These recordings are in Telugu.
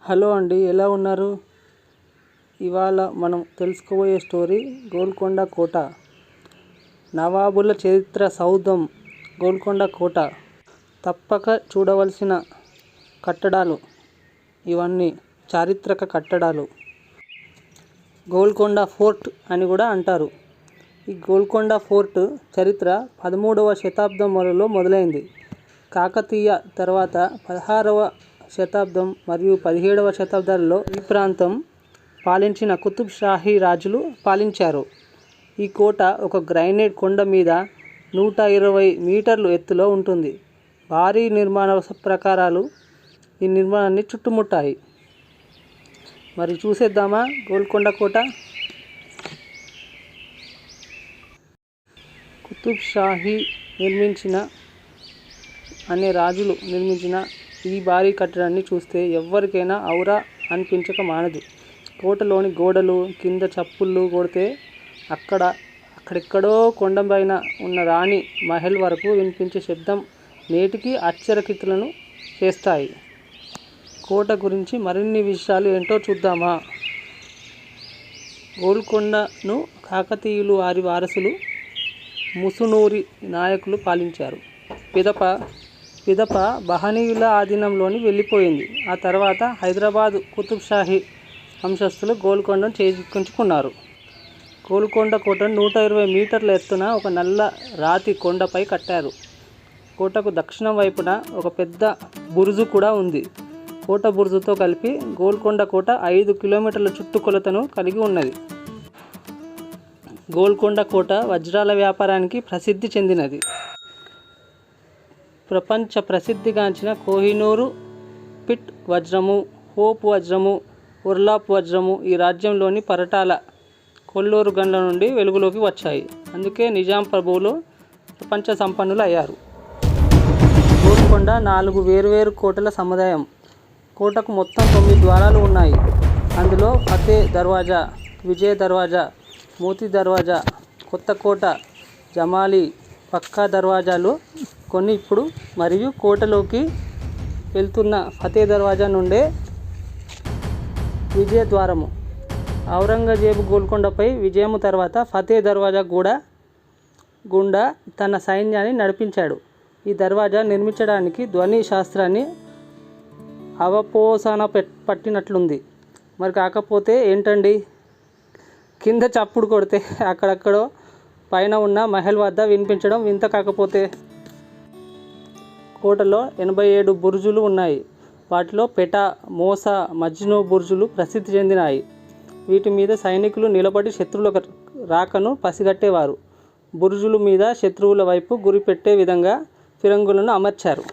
హలో అండి, ఎలా ఉన్నారు? ఇవాళ మనం తెలుసుకోబోయే స్టోరీ గోల్కొండ కోట. నవాబుల చరిత్ర సౌధం గోల్కొండ కోట. తప్పక చూడవలసిన కట్టడాలు ఇవన్నీ, చారిత్రక కట్టడాలు. గోల్కొండ ఫోర్ట్ అని కూడా అంటారు. ఈ గోల్కొండ ఫోర్ట్ చరిత్ర 13వ శతాబ్దంలో మొదలైంది. కాకతీయ తర్వాత 16వ శతాబ్దం మరియు 17వ శతాబ్దాలలో ఈ ప్రాంతం పాలించిన కుతుబ్ షాహీ రాజులు పాలించారు. ఈ కోట ఒక గ్రానైట్ కొండ మీద 120 మీటర్లు ఎత్తులో ఉంటుంది. భారీ నిర్మాణ ప్రకారాలు ఈ నిర్మాణాన్ని చుట్టుముట్టాయి. మరి చూసేద్దామా గోల్కొండ కోట? కుతుబ్ షాహీ అనే రాజులు నిర్మించిన ఈ భారీ కట్టడాన్ని చూస్తే ఎవరికైనా ఔరా అనిపించక మానదు. కోటలోని గోడలు కింద చప్పుళ్ళు కొడితే అక్కడెక్కడో కొండపైన ఉన్న రాణి మహల్ వరకు వినిపించే శబ్దం నేటికి ఆశ్చర్యకితులను చేస్తాయి. కోట గురించి మరిన్ని విషయాలు ఏంటో చూద్దామా? గోల్కొండను కాకతీయులు వారి వారసులు ముసునూరి నాయకులు పాలించారు. పిదప బహనీయుల ఆధీనంలోని వెళ్ళిపోయింది. ఆ తర్వాత హైదరాబాద్ కుతుబ్ షాహీ వంశస్థులు గోల్కొండను చేజిక్కించుకున్నారు. గోల్కొండ కోటను 120 మీటర్ల ఎత్తున ఒక నల్ల రాతి కొండపై కట్టారు. కోటకు దక్షిణం వైపున ఒక పెద్ద బురుజు కూడా ఉంది. కోట బురుజుతో కలిపి గోల్కొండ కోట 5 కిలోమీటర్ల చుట్టుకొలతను కలిగి ఉన్నది. గోల్కొండ కోట వజ్రాల వ్యాపారానికి ప్రసిద్ధి చెందినది. ప్రపంచ ప్రసిద్ధిగాంచిన కోహినూరు పిట్ వజ్రము, హోప్ వజ్రము, ఉర్లాప్ వజ్రము ఈ రాజ్యంలోని పరటాల కొల్లూరు గన్ల నుండి వెలుగులోకి వచ్చాయి. అందుకే నిజాం ప్రభువులు ప్రపంచ సంపన్నులు అయ్యారు. గోల్కొండ 4 వేర్వేరు కోటల సముదాయం. కోటకు మొత్తం 9 ద్వారాలు ఉన్నాయి. అందులో ఫతే దర్వాజా, విజయ దర్వాజా, మోతీ దర్వాజా, కొత్త కోట, జమాలి, పక్కా దర్వాజాలు కొన్ని ఇప్పుడు మరియు కోటలోకి వెళ్తున్న ఫతే దర్వాజా నుండే విజయ ద్వారము. ఔరంగజేబు గోల్కొండపై విజయము తర్వాత ఫతే దర్వాజా గుండా తన సైన్యాన్ని నడిపించాడు. ఈ దర్వాజా నిర్మించడానికి ధ్వని శాస్త్రాన్ని అవపోసన పట్టినట్లుంది. మరి కాకపోతే ఏంటండి, కింద చప్పుడు కొడితే అక్కడక్కడో పైన ఉన్న మహల్ వద్ద వినిపించడం వింత కాకపోతే. కోటలో 87 బురుజులు ఉన్నాయి. వాటిలో పెటా, మోసా, మజ్ను బురుజులు ప్రసిద్ధి చెందినాయి. వీటి మీద సైనికులు నిలబడి శత్రువుల రాకను పసిగట్టేవారు. బురుజుల మీద శత్రువుల వైపు గురిపెట్టే విధంగా ఫిరంగులను అమర్చారు.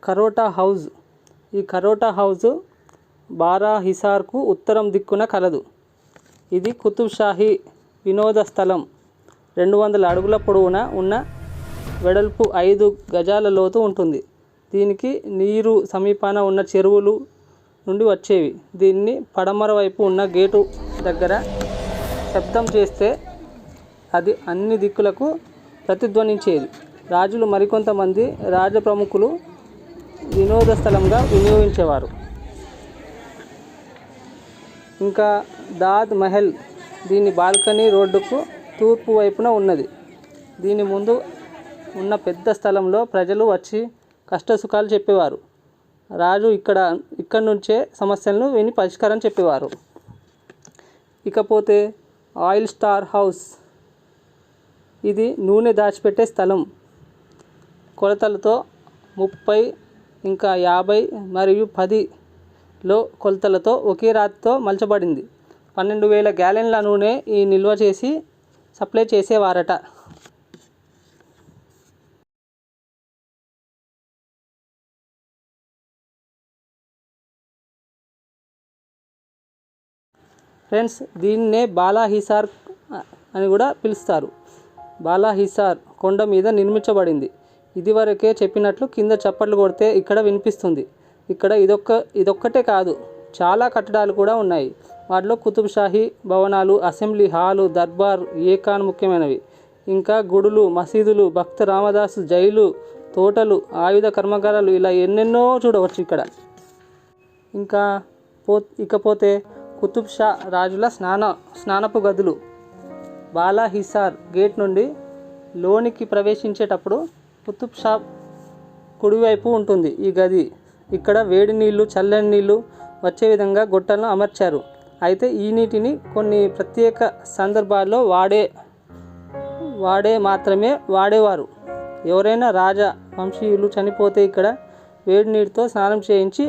కరోటా హౌజ్. ఈ కరోటా హౌజ్ బారా హిసార్కు ఉత్తరం దిక్కున కలదు. ఇది కుతుబ్ షాహీ వినోద స్థలం. 200 అడుగుల పొడవున ఉన్న వెడల్పు 5 గజాల లోతు ఉంటుంది. దీనికి నీరు సమీపాన ఉన్న చెరువులు నుండి వచ్చేవి. దీన్ని పడమర వైపు ఉన్న గేటు దగ్గర శబ్దం చేస్తే అది అన్ని దిక్కులకు ప్రతిధ్వనించేది. రాజులు మరికొంతమంది రాజప్రముఖులు వినోద స్థలంగా వినియోగించేవారు. ఇంకా దాద్ మహల్. దీని బాల్కనీ రోడ్డుకు తూర్పు వైపున ఉన్నది. దీని ముందు ఉన్న పెద్ద స్థలంలో ప్రజలు వచ్చి కష్టసుఖాలు చెప్పేవారు. రాజు ఇక్కడ నుంచే సమస్యలను విని పరిష్కారం చెప్పేవారు. ఇకపోతే ఆయిల్ స్టార్ హౌస్. ఇది నూనె దాచిపెట్టే స్థలం. కొలతలతో 30, ఇంకా 50 మరియు 10లో కొలతలతో ఒకే రాతితో మలచబడింది. 12,000 గ్యాలన్ల నూనె ఈ నిల్వ చేసి సప్లై చేసేవారట. ఫ్రెండ్స్, దీన్నే బాలా హిసార్ అని కూడా పిలుస్తారు. బాలా హిసార్ కొండ మీద నిర్మించబడింది. ఇదివరకే చెప్పినట్లు కింద చప్పట్లు కొడితే ఇక్కడ వినిపిస్తుంది. ఇక్కడ ఇదొక్కటే కాదు, చాలా కట్టడాలు కూడా ఉన్నాయి. వాటిలో కుతుబ్ షాహీ భవనాలు, అసెంబ్లీ హాలు, దర్బార్, ఏఖాన్ ముఖ్యమైనవి. ఇంకా గుడులు, మసీదులు, భక్త రామదాసు జైలు, తోటలు, ఆయుధ కర్మాగారాలు ఇలా ఎన్నెన్నో చూడవచ్చు ఇక్కడ. ఇంకా ఇకపోతే కుతుబ్ షా రాజుల స్నానపు గదులు. బాలా హిసార్ గేట్ నుండి లోనికి ప్రవేశించేటప్పుడు కుతుబ్ షా కుడివైపు ఉంటుంది ఈ గది. ఇక్కడ వేడి నీళ్లు, చల్లని నీళ్లు వచ్చే విధంగా గొట్టాలను అమర్చారు. అయితే ఈ నీటిని కొన్ని ప్రత్యేక సందర్భాల్లో మాత్రమే వాడేవారు. ఎవరైనా రాజా వంశీయులు చనిపోతే ఇక్కడ వేడి నీటితో స్నానం చేయించి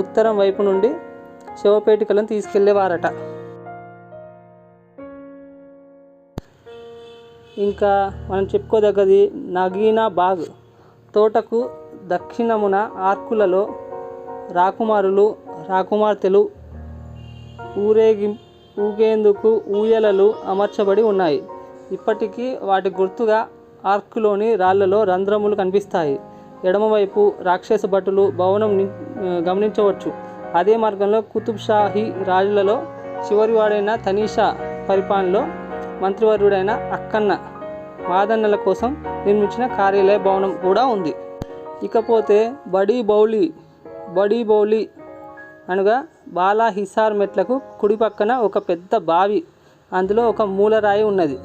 ఉత్తరం వైపు నుండి శవపేటికలను తీసుకెళ్లేవారట. ఇంకా మనం చెప్పుకోదగ్గది నగీనా బాగ్. తోటకు దక్షిణమున ఆర్కులలో రాకుమారులు, రాకుమార్తెలు ఊగేందుకు ఊయలలు అమర్చబడి ఉన్నాయి. ఇప్పటికీ వాటి గుర్తుగా ఆర్కులోని రాళ్లలో రంధ్రములు కనిపిస్తాయి. ఎడమవైపు రాక్షస భటులు భవనం గమనించవచ్చు. అదే మార్గంలో కుతుబ్ షాహీ రాజులలో చివరివాడైన తనీషా పరిపాలనలో మంత్రివర్యుడైన అక్కన్న మాదన్నల కోసం నిర్మించిన కార్యాలయ భవనం కూడా ఉంది. ఇకపోతే బడీ బౌలి అనగా బాలా హిసార్ మెట్లకు కుడి పక్కన ఒక పెద్ద బావి, అందులో ఒక మూలరాయి ఉన్నది.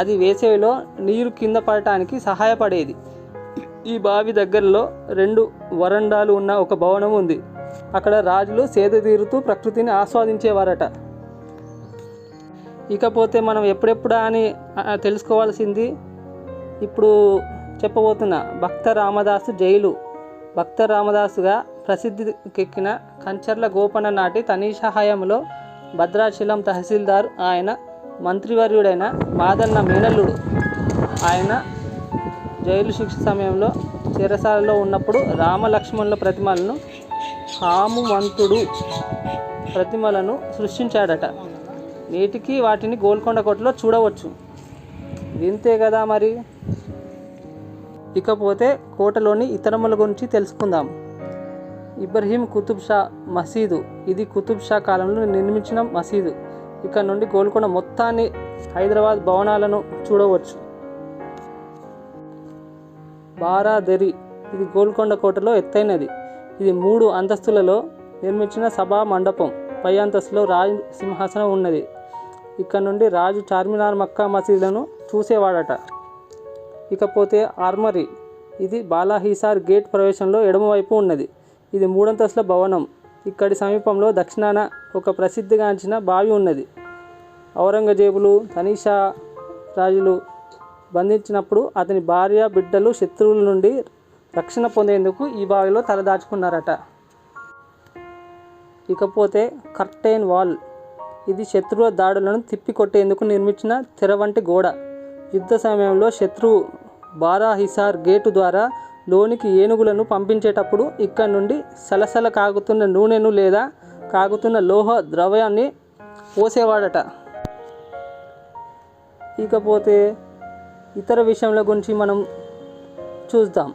అది వేసవిలో నీరు కింద పడటానికి సహాయపడేది. ఈ బావి దగ్గరలో 2 వరండాలు ఉన్న ఒక భవనం ఉంది. అక్కడ రాజులు సేద తీరుతూ ప్రకృతిని ఆస్వాదించేవారట. ఇకపోతే మనం ఎప్పుడెప్పుడా అని తెలుసుకోవాల్సింది ఇప్పుడు చెప్పబోతున్న భక్త రామదాసు జైలు. భక్త రామదాసుగా ప్రసిద్ధికెక్కిన కంచర్ల గోపన్న నాటి తనీషా హయాంలో భద్రాచలం తహసీల్దార్, ఆయన మంత్రివర్యుడైన మాదన్న మేనల్లుడు. ఆయన జైలు శిక్ష సమయంలో చెరసాలలో ఉన్నప్పుడు రామలక్ష్మణుల ప్రతిమలను, హానుమంతుడు ప్రతిమలను సృష్టించాడట. నేటికి వాటిని గోల్కొండ కోటలో చూడవచ్చు. వింతే కదా మరి. ఇకపోతే కోటలోని ఇతరముల గురించి తెలుసుకుందాం. ఇబ్రహీం కుతుబ్ షా మసీదు. ఇది కుతుబ్ షా కాలంలో నిర్మించిన మసీదు. ఇక్కడ నుండి గోల్కొండ మొత్తాన్ని, హైదరాబాద్ భవనాలను చూడవచ్చు. బారాదరి. ఇది గోల్కొండ కోటలో ఎత్తైనది. ఇది 3 అంతస్తులలో నిర్మించిన సభా మండపం. పై అంతస్తులో రాజు సింహాసనం ఉన్నది. ఇక్కడ నుండి రాజు చార్మినార్, మక్కా మసీదులను చూసేవాడట. ఇకపోతే ఆర్మరీ. ఇది బాలా హిసార్ గేట్ ప్రవేశంలో ఎడమవైపు ఉన్నది. ఇది 3 అంతస్తుల భవనం. ఇక్కడి సమీపంలో దక్షిణాన ఒక ప్రసిద్ధిగాంచిన బావి ఉన్నది. ఔరంగజేబులు తనీషా రాజులు బంధించినప్పుడు అతని భార్య, బిడ్డలు శత్రువుల నుండి రక్షణ పొందేందుకు ఈ బావిలో తలదాచుకున్నారట. ఇకపోతే కర్టెన్ వాల్. ఇది శత్రువుల దాడులను తిప్పికొట్టేందుకు నిర్మించిన తెర వంటి గోడ. యుద్ధ సమయంలో శత్రువు బారా హిసార్ గేటు ద్వారా లోనికి ఏనుగులను పంపించేటప్పుడు ఇక్కడ నుండి సలసల కాగుతున్న నూనెను లేదా కాగుతున్న లోహ ద్రవ్యాన్ని పోసేవాడట. ఇకపోతే ఇతర విషయాల గురించి మనం చూద్దాం.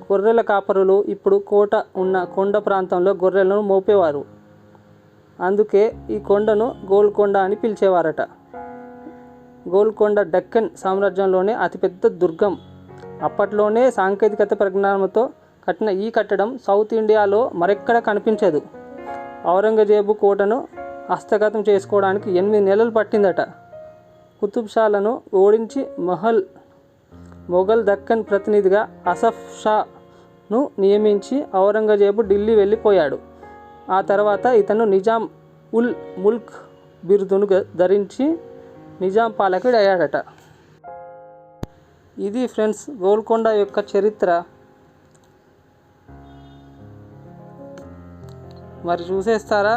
గొర్రెల కాపరులు ఇప్పుడు కోట ఉన్న కొండ ప్రాంతంలో గొర్రెలను మోపేవారు. అందుకే ఈ కొండను గోల్కొండ అని పిలిచేవారట. గోల్కొండ డక్కన్ సామ్రాజ్యంలోనే అతిపెద్ద దుర్గం. అప్పట్లోనే సాంకేతికత పరిజ్ఞానంతో కట్టిన ఈ కట్టడం సౌత్ ఇండియాలో మరెక్కడ కనిపించదు. ఔరంగజేబు కోటను హస్తగతం చేసుకోవడానికి 8 నెలలు పట్టిందట. కుతుబ్ షాలను ఓడించి మొఘల్ దక్కన్ ప్రతినిధిగా అసఫ్ షాను నియమించి ఔరంగజేబు ఢిల్లీ వెళ్ళిపోయాడు. ఆ తర్వాత ఇతను నిజాం ఉల్ ముల్క్ బిరుదును ధరించి నిజాం పాలకుడు అయ్యాడట. ఇది ఫ్రెండ్స్ గోల్కొండ యొక్క చరిత్ర. మరి చూసేస్తారా?